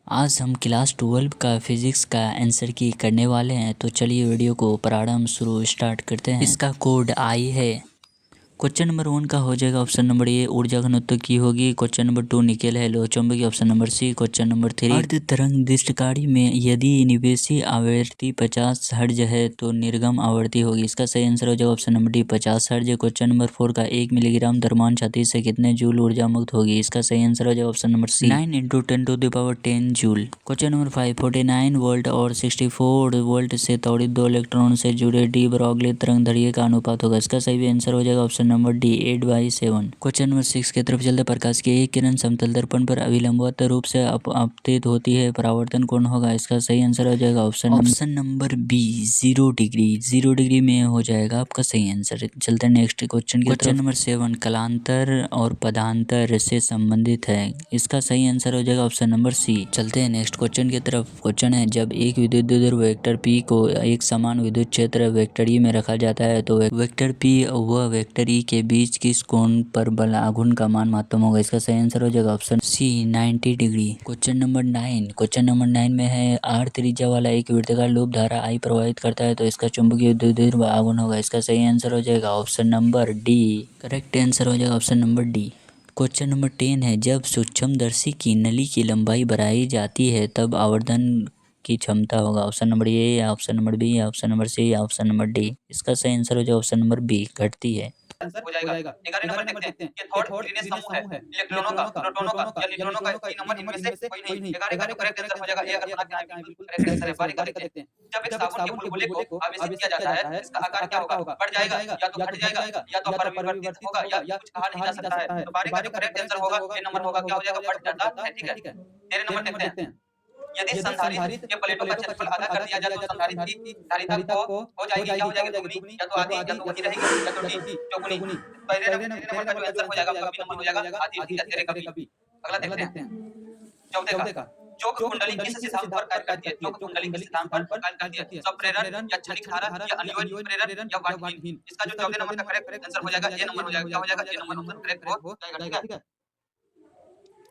आज हम क्लास 12 का फिज़िक्स का आंसर की करने वाले हैं। तो चलिए वीडियो को प्रारंभ शुरू स्टार्ट करते हैं। इसका कोड आई है। क्वेश्चन नंबर 1 का हो जाएगा ऑप्शन नंबर ए ऊर्जा घनत्व की होगी। क्वेश्चन नंबर 2 निकेल है लोह चुंबकीय। Option number C. Question number 3 अर्ध तरंग दृष्टिकारी में यदि निवेशी आवृत्ति 50 हर्ज है तो निर्गम आवृत्ति होगी। इसका सही आंसर हो जाएगा ऑप्शन नंबर डी 50 हर्ज। क्वेश्चन नंबर 4 का 1 मिलीग्राम द्रव्यमान छाती से कितने जूल ऊर्जा मुक्त होगी। इसका सही आंसर हो जाएगा option number C 9 × 10⁻10 joule. Question number 5 49 volt और 64 वोल्ट से त्वरित दो इलेक्ट्रॉन से जुड़े डी ब्रॉगली तरंग दैर्घ्य का अनुपात होगा। इसका सही आंसर हो जाएगा option number D 8/7। Question number 6 की तरफ चलते। प्रकाश की एक किरण समतल दर्पण पर अभिलंबवत रूप से आपतित होती है, परावर्तन कोण होगा। इसका सही आंसर हो जाएगा option number B 0 degree. 0 degree में हो जाएगा आपका सही आंसर। चलते हैं नेक्स्ट क्वेश्चन की तरफ। क्वेश्चन नंबर 7 कलांतर और पदांतर से संबंधित है। इसका सही आंसर हो जाएगा ऑप्शन नंबर सी। चलते हैं नेक्स्ट क्वेश्चन की तरफ। क्वेश्चन है जब एक विद्युत द्विध्रुव वेक्टर पी को एक समान विद्युत क्षेत्र वेक्टर ई में रखा जाता है तो वेक्टर पी व वेक्टर ई के बीच किस कोण पर बल आघूर्ण का मान महत्तम होगा। इसका सही आंसर हो जाएगा option C 90 degree. Question number 9 में है आर त्रिज्या वाला एक वृत्ताकार लूप धारा आई प्रवाहित करता है तो इसका चुंबकीय द्विध्रुव आघूर्ण होगा। इसका सही आंसर हो जाएगा option number D. Correct answer हो जाएगा option number D. Question number 10 है जब सूक्ष्मदर्शी की नली की लंबाई बढ़ाई जाती है तब आवर्धन की क्षमता होगा। ऑप्शन नंबर ए या ऑप्शन नंबर बी या ऑप्शन नंबर सी या ऑप्शन नंबर डी। इसका सही आंसर हो जाएगा ऑप्शन नंबर बी घटती है। आंसर हो जाएगा। 11 नंबर देखते हैं कि थर्ड लीनियर समूह है इलेक्ट्रॉनों का, प्रोटॉनों का या न्यूट्रॉनों का 3 नंबर इनमें से कोई नहीं। 11 का जो करेक्ट आंसर हो जाएगा ये अगर बना के आए बिल्कुल करेक्ट आंसर है। 12 का देखते हैं जब एक साबुन के बुलबुले को आवेशित किया जाता है इसका आकार क्या होगा? बढ़ जाएगा या तो घट जाएगा या तो अपरिवर्तित होगा या कुछ कहा नहीं जा सकता है। तो 12 का जो करेक्ट आंसर होगा ये नंबर होगा क्या हो जाएगा? बढ़ जाता है। ठीक है। 13 नंबर देखते हैं यदि संधारित्र के प्लेटों का क्षेत्रफल आधा कर दिया जाए तो संधारित्र की धारिता को हो जाएगी क्या हो जाएगी? दुगुनी या तो आधी या तो वही रहेगी या तो टी चौगुनी। पहले नंबर का जो आंसर हो जाएगा आपका बी नंबर हो जाएगा आधी। ठीक है 13 का बी। अगला देखते हैं 14 का जो कुंडली किस सिद्धांत पर कार्य करती है? जो कुंडली किस सिद्धांत पर कार्य करती है? स्वप्रेरण या क्षणिक धारा या अनिवार्य प्रेरण या वाटहीन। इसका जो 14 नंबर का करेक्ट आंसर हो जाएगा ये नंबर हो जाएगा क्या हो जाएगा? ये नंबर ऑप्शन करेक्ट हो जाएगा। ठीक है।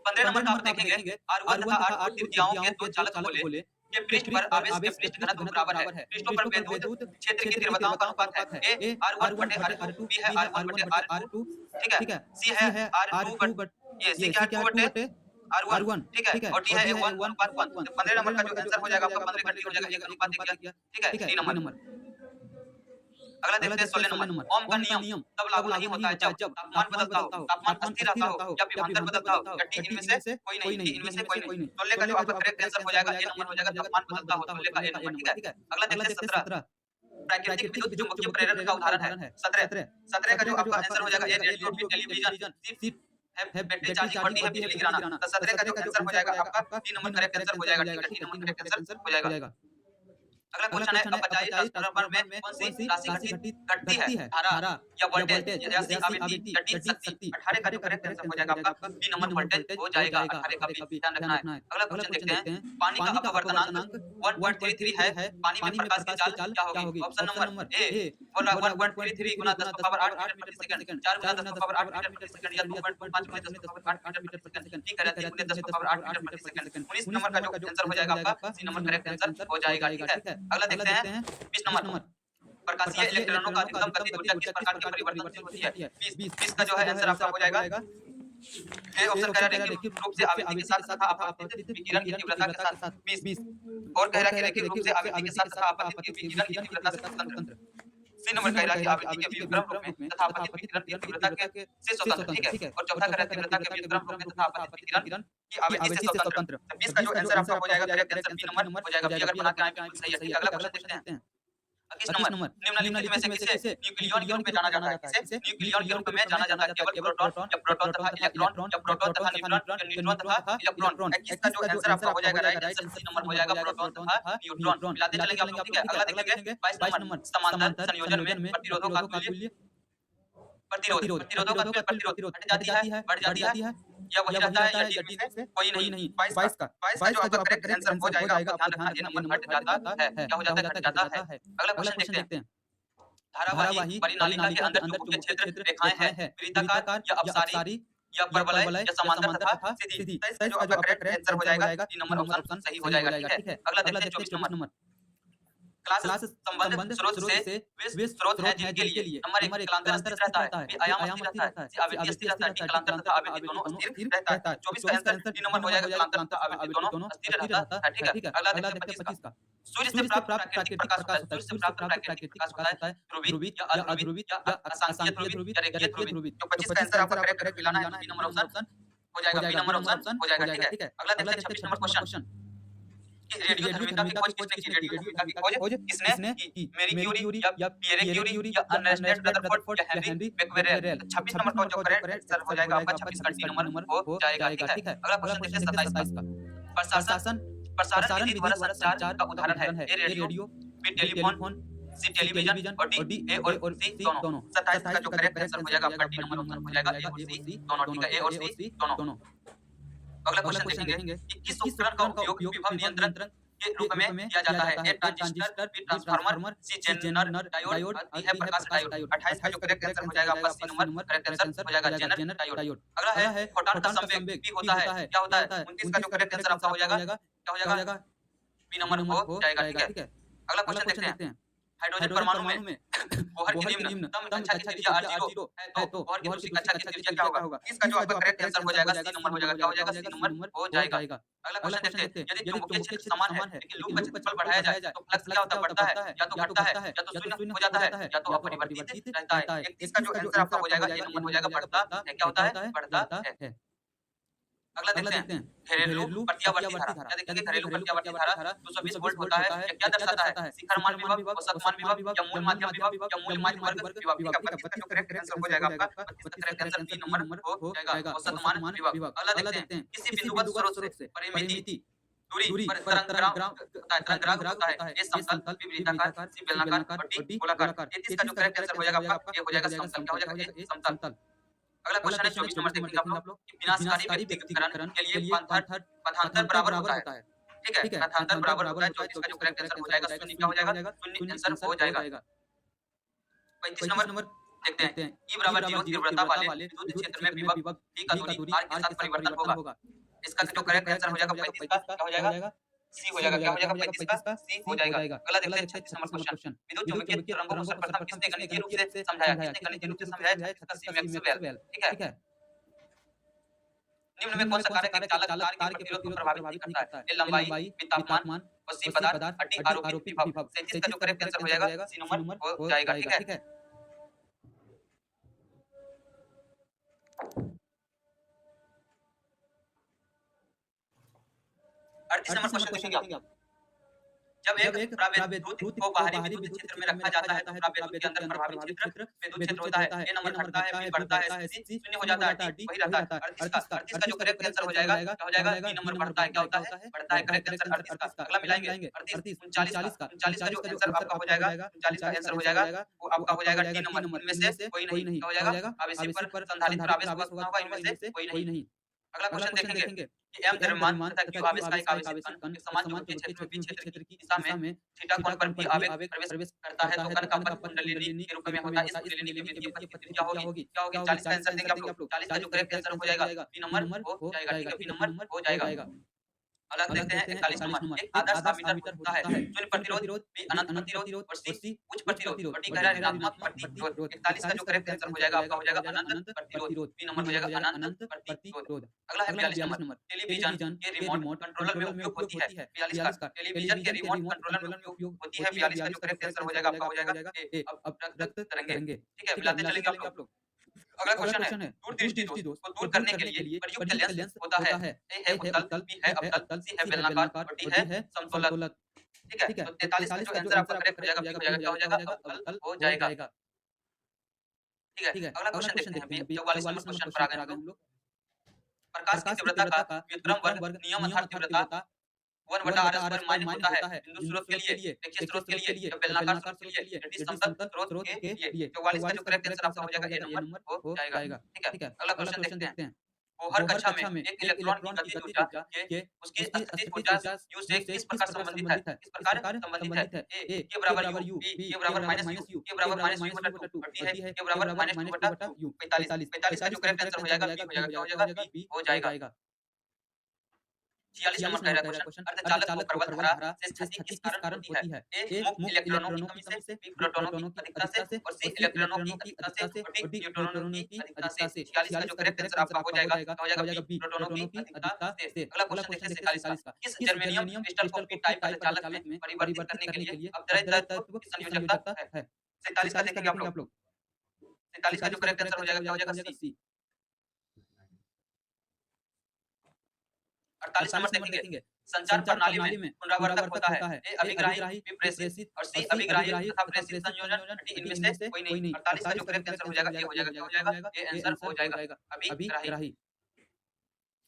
15 नंबर का आप देखेंगे R1 तथा R2 त्रिज्याओं के दो चालक गोले के पृष्ठ पर आवेश के पृष्ठ घनत्व बराबर है। पृष्ठों पर वैद्युत क्षेत्र की तीव्रताओं का अनुपात है A R1/R2 B है R1/R2। ठीक है। C है R2 ये C क्या है 2/R1। ठीक है और D है 1/1। तो 15 नंबर का जो आंसर हो जाएगा आपका 15 का D हो जाएगा 1 अनुपात देखिए। ठीक है 3 नंबर। अगला देखते हैं 16 नंबर ओम का नियम तब लागू नहीं होता है जब तापमान बदलता हो, तापमान अस्थिर रहता हो या विभवांतर बदलता हो या टी इनमें से कोई नहीं। टी इनमें से कोई नहीं। 16 का जो आपका करेक्ट आंसर हो जाएगा ए नंबर हो जाएगा तापमान बदलता हो। 16 का ए नंबर। ठीक है। अगला देखते हैं 17 प्राकृतिक विद्युत चुम्बकीय प्रेरण का उदाहरण है। 17 का जो आपका आंसर हो जाएगा ये रेडियो टेलीविजन सिर्फ है बैटरी चार्जिंग बढ़ती है बिजली गिराना। तो 17 का जो आंसर हो जाएगा आपका 3 नंबर करेक्ट आंसर हो जाएगा। ठीक है 3 नंबर करेक्ट आंसर हो जाएगा। अगला क्वेश्चन है अपचायी ट्रांसफार्मर में कौन सी राशि घटती है? धारा या वोल्टेज या आवृत्ति या डी शक्ति। 18 का जो करेक्ट आंसर हो जाएगा आपका बी नंबर वोल्टेज हो जाएगा। 18 का भी ध्यान रखना है। अगला क्वेश्चन देखते हैं पानी का अपवर्तनांक 1.33 है। पानी में प्रकाश की चाल क्या होगी? ऑप्शन नंबर ए 1.33 गुना 10 की पावर 8 मीटर प्रति सेकंड, 4 गुना 10 की पावर 8 मीटर प्रति सेकंड या 2.25 गुना 10 की पावर 8 मीटर प्रति सेकंड। ठीक है 3 गुना 10 की पावर 8 मीटर प्रति सेकंड। 19 नंबर का जो आंसर हो जाएगा आपका सी नंबर करेक्ट आंसर हो जाएगा। ठीक है। अगला देखते हैं 20 नंबर प्रकाशीय इलेक्ट्रॉनों का अधिकतम गतिज ऊर्जा किस प्रकार की परिवर्तनशील होती है? 20 का जो है आंसर आपका हो जाएगा ए ऑप्शन कह रहा है कि रूप से आवृत्ति के साथ तथा अपवर्तित विकिरण की तीव्रता के साथ 20 और कह रहा है कि रूप से आवृत्ति के साथ तथा अपवर्तित विकिरण की तीव्रता से स्वतंत्र। सी नंबर कह रहा है कि आवृत्ति के व्युत्क्रम रूप में तथा अपवर्तित विकिरण की तीव्रता के से स्वतंत्र। ठीक है। और चौथा कह रहा है तीव्रता के व्युत्क्रम रूप में तथा अपवर्तित विकिरण की आवृत्ति से स्वतंत्र। 20 का जो आंसर आपका हो जाएगा करेक्ट आंसर बी नंबर हो जाएगा। बी अगर बना के आए बिल्कुल सही है। ठीक है। अगला क्वेश्चन देखते हैं 21 नंबर निम्नलिखित में से किसे न्यूक्लियन के रूप में जाना जाता है? किसे न्यूक्लियन के रूप में जाना जाता है? केवल प्रोटॉन या प्रोटॉन तथा इलेक्ट्रॉन या प्रोटॉन तथा न्यूट्रॉन या न्यूट्रॉन तथा इलेक्ट्रॉन। 21 का जो आंसर आपका हो जाएगा राइट आंसर सी नंबर हो जाएगा प्रोटॉन तथा न्यूट्रॉन। मिलाते चलेंगे आप लोग। ठीक है। अगला देखेंगे 22 नंबर समांतर संयोजन में प्रतिरोधों का तुल्य प्रतिरोधों का तुल्य प्रतिरोध हट जाती है बढ़ जाती है या वही रहता है या डी में से कोई नहीं। 22 का जो आपका करेक्ट आंसर हो जाएगा आपको ध्यान रखना ये नंबर घट जाता है। क्या हो जाता है? घट जाता है। अगला क्वेश्चन देखते हैं धारावाही परिनालिका के अंदर चुंबकीय क्षेत्र रेखाएं हैं वृत्ताकार या अपसारी या परवलय या समांतर तथा सीधी। तो इसका जो आपका करेक्ट आंसर हो जाएगा डी नंबर ऑप्शन सही हो जाएगा। ठीक है, अगला देखते हैं 24 नंबर। क्लास संबंध स्रोत से वे स्रोत हैं जिनके लिए नंबर 1 कलांतर स्थिर रहता है, बी आयाम स्थिर रहता है, सी आवृत्ति स्थिर रहता है, डी कलांतर तथा आवृत्ति दोनों स्थिर रहता है। 24 का आंसर डी नंबर हो जाएगा, कलांतर तथा आवृत्ति दोनों स्थिर रहता है। ठीक है, अगला देखते हैं 25 का। सूर्य से प्राप्त प्राकृतिक प्रकाश होता है, सूर्य से प्राप्त प्राकृतिक प्रकाश होता है ध्रुवित या अध्रुवित या अशांकीय ध्रुवित या रेखीय ध्रुवित। तो 25 का आंसर आपका करेक्ट मिलाना है, बी नंबर ऑप्शन हो जाएगा, बी नंबर ऑप्शन हो जाएगा। ठीक है, अगला देखते हैं 26 नंबर क्वेश्चन कि रेडियोधर्मिता की खोज किसने की? रेडियोधर्मिता की खोज किसने की? मेरी क्यूरी या पियरे क्यूरी या अर्नेस्ट रदरफोर्ड या हेनरी बेक्वेरेल। 26 नंबर का जो करेक्ट आंसर हो जाएगा आपका 26 का डी नंबर हो जाएगा। ठीक है, अगला क्वेश्चन देखते हैं 27 का। प्रसारण विधि द्वारा संचार का उदाहरण है ए रेडियो, बी टेलीफोन, सी टेलीविजन और डी ए और सी दोनों। 27 का जो करेक्ट आंसर हो जाएगा आपका डी नंबर ऑप्शन हो जाएगा ए और सी दोनों। ठीक है, ए और सी दोनों। अगला क्वेश्चन देखेंगे कि किस उपकरण का उपयोग विभव नियंत्रण के रूप में किया जाता है? A transistor, B transformer, C zener diode, D है प्रकाश डायोड। 28 का जो करेक्ट आंसर हो जाएगा आपका सी नंबर करेक्ट आंसर हो जाएगा जेनर डायोड। अगला है फोटॉन का संवेग बी होता है, क्या होता है? 29 का जो करेक्ट आंसर आपका हो जाएगा क्या हो जाएगा? बी नंबर हो जाएगा। ठीक है, अगला क्वेश्चन देखते हैं। हाइड्रोजन परमाणु में बोहर की निम्न तम कक्षा की त्रिज्या R0 है तो बोहर की दूसरी कक्षा की त्रिज्या क्या होगा? इसका जो आपका करेक्ट आंसर हो जाएगा सी नंबर हो जाएगा। क्या हो जाएगा? सी नंबर हो जाएगा। अगला क्वेश्चन देखते हैं। यदि चुंबकीय क्षेत्र समान है लेकिन लूप का क्षेत्रफल बढ़ाया जाए तो फ्लक्स क्या होता है? बढ़ता है या तो घटता है या तो शून्य हो जाता है या तो अपरिवर्तित रहता है। इसका जो आंसर आपका हो जाएगा ए नंबर हो जाएगा बढ़ता है। क्या होता है? बढ़ता है। अगला देखते हैं घरेलू प्रत्यावर्ती धारा। क्या देखेंगे? घरेलू प्रत्यावर्ती धारा 220 वोल्ट होता है। ये क्या दर्शाता है? शिखर मान विभव, औसत मान विभव या मूल माध्यम विभव या मूल माध्य वर्ग विभव। ठीक है, 25 का जो करेक्ट आंसर हो जाएगा आपका 25 का करेक्ट आंसर बी नंबर हो जाएगा, औसत मान विभव। अगला देखते हैं किसी बिंदुवत स्रोत से परिमिति दूरी पर तरंगग्राम होता है। ये समतल, बी वृत्ताकार, सी बेलनाकार और डी गोलाकार। 33 का जो करेक्ट आंसर हो जाएगा आपका ये हो जाएगा समतल। क्या हो जाएगा? ये समतल। अगला क्वेश्चन है 24 नंबर देखेंगे आप लोग कि विनाशकारी व्यक्तिकरण के लिए पथांतर बराबर होता है। ठीक है, पथांतर बराबर होता है। 24 का जो करेक्ट आंसर हो जाएगा शून्य। क्या हो जाएगा? शून्य आंसर हो जाएगा। 35 नंबर देखते हैं ई बराबर 0 तीव्रता वाले विद्युत क्षेत्र में विभव V का दूरी r के साथ परिवर्तन होगा। इसका जो करेक्ट आंसर हो जाएगा 35 का क्या हो जाएगा? सी हो जाएगा। क्या हो जाएगा? 35 का सी हो जाएगा। अगला देखते हैं 36 नंबर क्वेश्चन। विद्युत चुम्बकीय तरंगों को सर्वप्रथम किसने गणितीय रूप से समझाया? किसने गणितीय रूप से समझाया? इसका सी मैक्सवेल। ठीक है, निम्न में कौन सा कारक एक चालक तार के प्रतिरोध को प्रभावित नहीं करता है? ए लंबाई, बी तापमान और सी पदार्थ और डी आरोपित विभव। 37 का जो करेक्ट आंसर हो जाएगा सी नंबर हो जाएगा। ठीक है, अड़तीस नंबर क्वेश्चन देखेंगे आप। जब एक प्राविद्युत को बाहरी विद्युत क्षेत्र में रखा जाता है तो प्राविद्युत के अंदर प्रभावित क्षेत्र विद्युत क्षेत्र होता है। ए नंबर घटता है, बी बढ़ता है, सी शून्य हो जाता है, डी वही रहता है। 38 का जो करेक्ट आंसर हो जाएगा क्या हो जाएगा? बी नंबर बढ़ता है। क्या होता है? बढ़ता है। करेक्ट आंसर 38 का। अगला मिलाएंगे 38 39 का जो आंसर आपका हो जाएगा 39 का आंसर हो जाएगा वो आपका हो जाएगा डी नंबर। इनमें से कोई नहीं हो जाएगा। आवेशी पर संधारित पर आवेश होगा इनमें से कोई नहीं। अगला क्वेश्चन देखेंगे कि एम द्रव्यमान तथा क्यू आवेश का एक आवेशित कण एक समान चुंबकीय क्षेत्र में क्षेत्र की दिशा में थीटा कोण पर भी आवेग प्रवेश करता है तो कण का पथ कुंडलिनी के रूप में होता है। इस कुंडलिनी के विद्युत पथ की त्रिज्या होगी क्या होगी? 40 का आंसर देंगे आप लोग। 40 का जो करेक्ट आंसर हो जाएगा बी नंबर हो जाएगा। ठीक है, बी नंबर हो जाएगा। अलग देखते हैं 41 नंबर। एक आदर्श एमीटर होता है शून्य प्रतिरोध, बी अनंत प्रतिरोध और सी उच्च प्रतिरोध और डी गहरा ऋणात्मक प्रतिरोध। 41 का जो करेक्ट आंसर हो जाएगा आपका हो जाएगा अनंत प्रतिरोध। बी नंबर हो जाएगा अनंत प्रतिरोध। अगला है 42 नंबर। टेलीविजन के रिमोट कंट्रोलर में उपयोग होती है। 42 का टेलीविजन के रिमोट कंट्रोलर में उपयोग होती है। 42 का जो करेक्ट आंसर हो जाएगा आपका हो जाएगा ए अवरक्त तरंगे। ठीक है, मिलाते चलेंगे आप लोग। अगला क्वेश्चन है दूर दृष्टि दोष को दूर करने के लिए प्रयुक्त लेंस होता है। ए है उत्तल, बी है अवतल, सी है बेलनाकार और डी है समतोलक। ठीक है, तो 43 का जो आंसर आपका करेक्ट हो जाएगा बी हो जाएगा। क्या हो जाएगा? अवतल हो जाएगा। ठीक है, अगला क्वेश्चन देखते हैं 44 नंबर क्वेश्चन पर आ गए हम लोग। प्रकाश की तीव्रता का व्युत्क्रम वर्ग नियम अर्थात तीव्रता 1/r² माइनस होता है बिंदु स्रोत के लिए, रेखीय स्रोत के लिए या बेलनाकार स्रोत के लिए या समतल स्रोत के लिए। 44 का जो करेक्ट आंसर आपका हो जाएगा ए नंबर हो जाएगा। ठीक है, अगला क्वेश्चन देखते हैं। बोहर कक्षा में एक इलेक्ट्रॉन की गतिज ऊर्जा के उसकी स्थितिज ऊर्जा U से किस प्रकार संबंधित है? इस प्रकार संबंधित है। ए K बराबर U, B K बराबर -U, K बराबर -U/2 और D है K बराबर -2/U 45। 45 का जो करेक्ट आंसर हो जाएगा B हो जाएगा, क्या हो जाएगा? B हो जाएगा। 46 नंबर का है क्वेश्चन, अर्धचालक को प्रबल धारा से क्षति किस कारण होती है? ए मुक्त इलेक्ट्रॉनों की कमी से, बी प्रोटॉनों की अधिकता से और सी इलेक्ट्रॉनों की अधिकता से और डी न्यूट्रॉनों की अधिकता से। 46 का जो करेक्ट आंसर आपका हो जाएगा, क्या हो जाएगा? बी प्रोटॉनों की अधिकता से। अगला क्वेश्चन देखते हैं 47 का। किस जर्मेनियम क्रिस्टल को पी टाइप अर्धचालक में परिवर्तित करने के लिए अपव्यय तत्व की संयोजकता है? 47 का देखेंगे आप लोग। 47 का जो करेक्ट आंसर हो जाएगा, क्या हो जाएगा? सी। 48 नंबर देखेंगे। संचार प्रणाली में पुनरावर्तक होता है। ए अभिग्राही, बी प्रेषित और सी अभिग्राही तथा प्रेषित संयोजन, डी इनमें से कोई नहीं। 48 का जो करेक्ट आंसर हो जाएगा, ए हो जाएगा, क्या हो जाएगा? ए आंसर हो जाएगा अभिग्राही।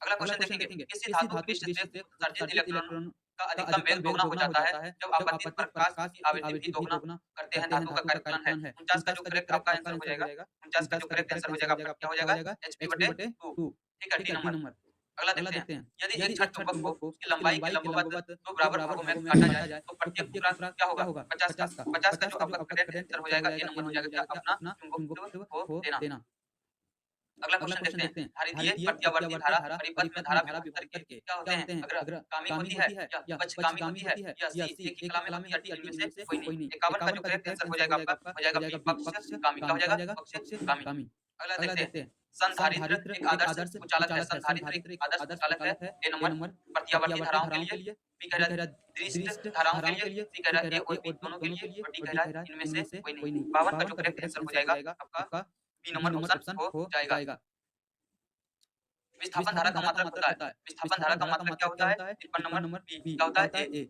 अगला क्वेश्चन देखेंगे। किसी धातु विशिष्ट से उत्सर्जित इलेक्ट्रॉन का अधिकतम वेग दोगुना हो जाता है जब आपतित प्रकाश की आवृत्ति भी दोगुना करते हैं। धातु का कार्यकाल है। 49 का जो करेक्ट आपका आंसर हो जाएगा, 49 का जो करेक्ट आंसर हो जाएगा आपका क्या हो जाएगा? hp/2। ठीक है, डी नंबर। अगला देखते हैं। यदि एक छड़ चुंबक को उसकी लंबाई के लंबवत दो बराबर भागों में काटा जाए तो प्रत्येक टुकड़ा क्या होगा? 50 का। 50 का जो आपका करेक्ट आंसर हो जाएगा, ये नंबर हो जाएगा क्या? अपना चुंबकत्व को देना। अगला क्वेश्चन देखते हैं। धारितीय प्रत्यावर्ती धारा परिपथ में धारा विभक्तर के क्या होते हैं? अग्रगामी होती है या पश्चगामी होती है या सी एक ही कला में होती है, डी इनमें से कोई नहीं। 51 का जो करेक्ट आंसर हो जाएगा आपका हो जाएगा बी पक्षगामी। क्या हो जाएगा? पक्षगामी। अगला देखते हैं। संधारित्र एक आदर्श कुचालक है। संधारित्र एक आदर्श कुचालक है। ए नंबर प्रत्यावर्ती धाराओं के लिए, बी कह रहा है दृष्ट धाराओं के लिए, सी कह रहा है ए और बी दोनों के लिए और डी कह रहा है इनमें से कोई नहीं। 52 का जो करेक्ट आंसर हो जाएगा आपका बी नंबर ऑप्शन हो जाएगा। विस्थापन धारा का मात्रक होता है। विस्थापन धारा का मात्रक क्या होता है? 53 नंबर बी क्या होता है? ए।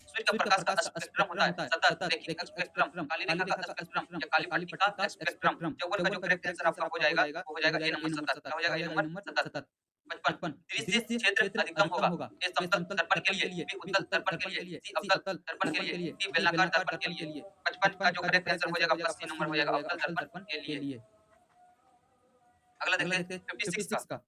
सूर्य का प्रकाश का स्पेक्ट्रम होता है सतत देखिए स्पेक्ट्रम, काली रेखा का स्पेक्ट्रम या काली पट्टी का स्पेक्ट्रम। 54 का जो करेक्ट आंसर आपका हो जाएगा वो हो जाएगा ए नंबर 77। क्या हो जाएगा? ए नंबर 77। 55 दृश्य क्षेत्र अधिकतम होगा। ए समतल दर्पण के लिए, बी उत्तल दर्पण के लिए, सी अवतल दर्पण के लिए, डी बेलनाकार दर्पण के लिए। 55 का जो करेक्ट आंसर हो जाएगा आपका सी नंबर हो जाएगा अवतल दर्पण के लिए। अगला देखते हैं 56 का।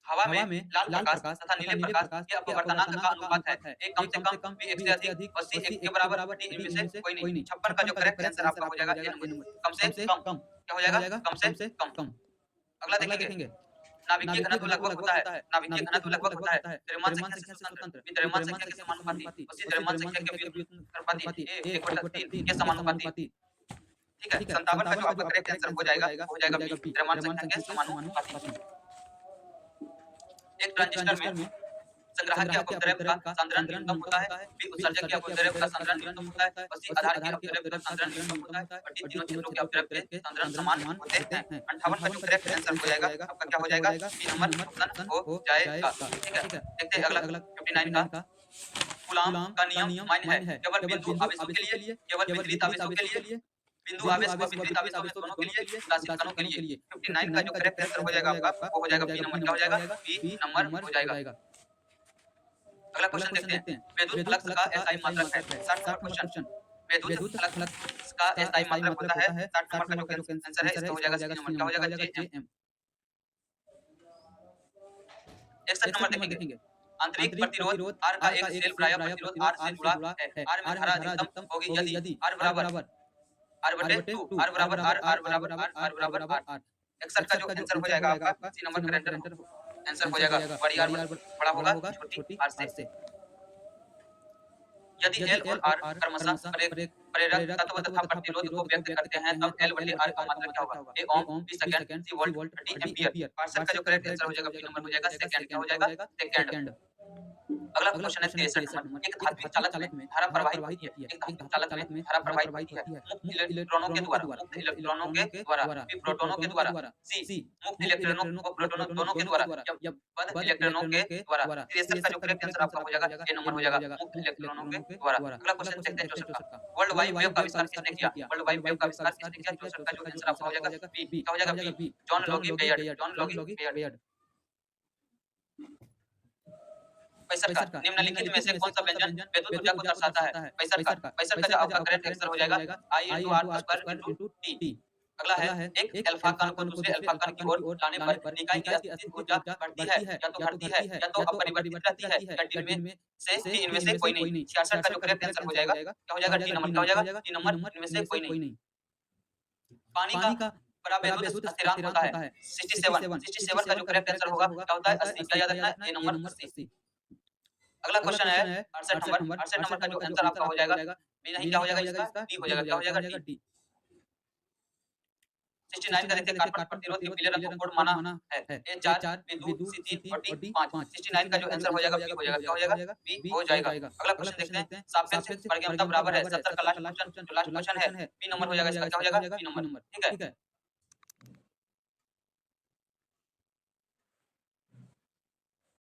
हवा में लाल प्रकाश तथा नीले प्रकाश के अपवर्तनांक का अनुपात है। ए कम से कम, बी 1 से अधिक और सी 1 के बराबर, डी इनमें से कोई नहीं। 56 का जो करेक्ट आंसर आपका हो जाएगा ए नंबर कम से कम। क्या हो जाएगा? कम से कम। अगला देखेंगे। नाभिकीय घनत्व लगभग होता है। नाभिकीय घनत्व लगभग होता है द्रव्यमान संख्या से स्वतंत्र, बी द्रव्यमान संख्या के समानुपाती और सी द्रव्यमान संख्या के व्युत्क्रमानुपाती, ए 1/3 के समानुपाती। ठीक है, 57 का जो आपका करेक्ट आंसर हो जाएगा बी द्रव्यमान संख्या के समानुपाती। एक ट्रांजिस्टर में संग्राहक या अपव्यय का सांद्रण न्यूनतम होता है, बी उत्सर्जक या अपव्यय का सांद्रण न्यूनतम होता है और सी आधार के अपव्यय का सांद्रण न्यूनतम होता है और डी तीनों क्षेत्रों के अपव्यय के सांद्रण समान होते हैं। 58 का जो करेक्ट आंसर हो जाएगा आपका क्या हो जाएगा? बी नंबर ऑप्शन हो जाएगा। ठीक है, देखते हैं अगला 59 का। कूलाम का नियम मान्य है केवल बिंदु आवेशों के लिए, केवल वितरित आवेशों के लिए, बिंदु आवेश और वितरित आवेशों में दोनों के लिए, राशिद कणों के लिए। 59 का जो करेक्ट आंसर हो जाएगा आपका वो हो जाएगा बी नंबर। क्या हो जाएगा? बी नंबर हो जाएगा। अगला क्वेश्चन देखते हैं। विद्युत फ्लक्स का एसआई मात्रक है। 60 नंबर क्वेश्चन। विद्युत फ्लक्स का एसआई मात्रक होता है। 60 नंबर का जो आंसर है इसका हो जाएगा सी नंबर। क्या हो जाएगा? जेएम। 61 नंबर देखेंगे। आंतरिक प्रतिरोध R का एक सेल प्रायः प्रतिरोध R से जुड़ा है। R में धारा अधिकतम होगी यदि R बराबर R/2, R बराबर R, R बराबर R, R बराबर R। 61 का जो आंसर हो जाएगा आपका सी नंबर करेक्ट आंसर हो जाएगा। बड़ी R बड़ा होगा छोटी R से। यदि L और R क्रमशः प्रेरक तत्व तथा प्रतिरोध को व्यक्त करते हैं तब L/R का मात्रक क्या होगा? A ohm, B second, C volt, D ampere. 62 का जो करेक्ट आंसर हो जाएगा बी नंबर हो जाएगा सेकंड। क्या हो जाएगा? सेकंड। अगला क्वेश्चन है 63 नंबर। एक धात्विक चालक में धारा प्रवाहित होती है। एक धात्विक चालक में धारा प्रवाहित होती है मुक्त इलेक्ट्रॉनों के द्वारा, मुक्त इलेक्ट्रॉनों के द्वारा, बी प्रोटॉनों के द्वारा, सी मुक्त इलेक्ट्रॉनों और प्रोटॉनों दोनों के द्वारा या बद्ध इलेक्ट्रॉनों के द्वारा। 63 का जो करेक्ट आंसर आपका हो जाएगा ए नंबर हो जाएगा मुक्त इलेक्ट्रॉनों के द्वारा। अगला क्वेश्चन देखते हैं 64 का। वर्ल्ड वाइड वेब का आविष्कार किसने किया? वर्ल्ड वाइड वेब का आविष्कार किसने किया? 64 का जो आंसर आपका हो जाएगा बी। क्या हो जाएगा? B John Logie Baird. John Logie Baird. 65 का निम्नलिखित में से कौन सा व्यंजन विद्युत ऊर्जा को दर्शाता है? 65 का जो आपका करेक्ट आंसर हो जाएगा I * R² * T। अगला है एक अल्फा कण को दूसरे अल्फा कण की ओर लाने पर निकाय की अस्थिर ऊर्जा बढ़ती है या तो घटती है या तो अपरिवर्तित रहती है या डी में से डी इनमें से कोई नहीं। 66 का जो करेक्ट आंसर हो जाएगा क्या हो जाएगा डी नंबर क्या हो जाएगा डी नंबर इनमें से कोई नहीं। पानी का परावैद्युत स्थिरांक होता है 67 का जो करेक्ट आंसर होगा क्या होता है 80 क्या याद रखना है ए नंबर 80। अगला क्वेश्चन है 68 नंबर का जो आंसर आपका हो जाएगा बी नहीं क्या हो जाएगा इसका डी हो जाएगा क्या हो जाएगा डी। 69 का देखिए कार्बन प्रतिरोध के पीले रंग को कोड माना है ए 4 बी 2 सी 3 और डी 5। 69 का जो आंसर हो जाएगा बी हो जाएगा क्या हो जाएगा बी हो जाएगा। अगला क्वेश्चन देखते हैं सापेक्ष प्रज्ञानता बराबर है 70 का लास्ट क्वेश्चन जो लास्ट क्वेश्चन है बी नंबर हो जाएगा इसका क्या हो जाएगा बी नंबर ठीक है।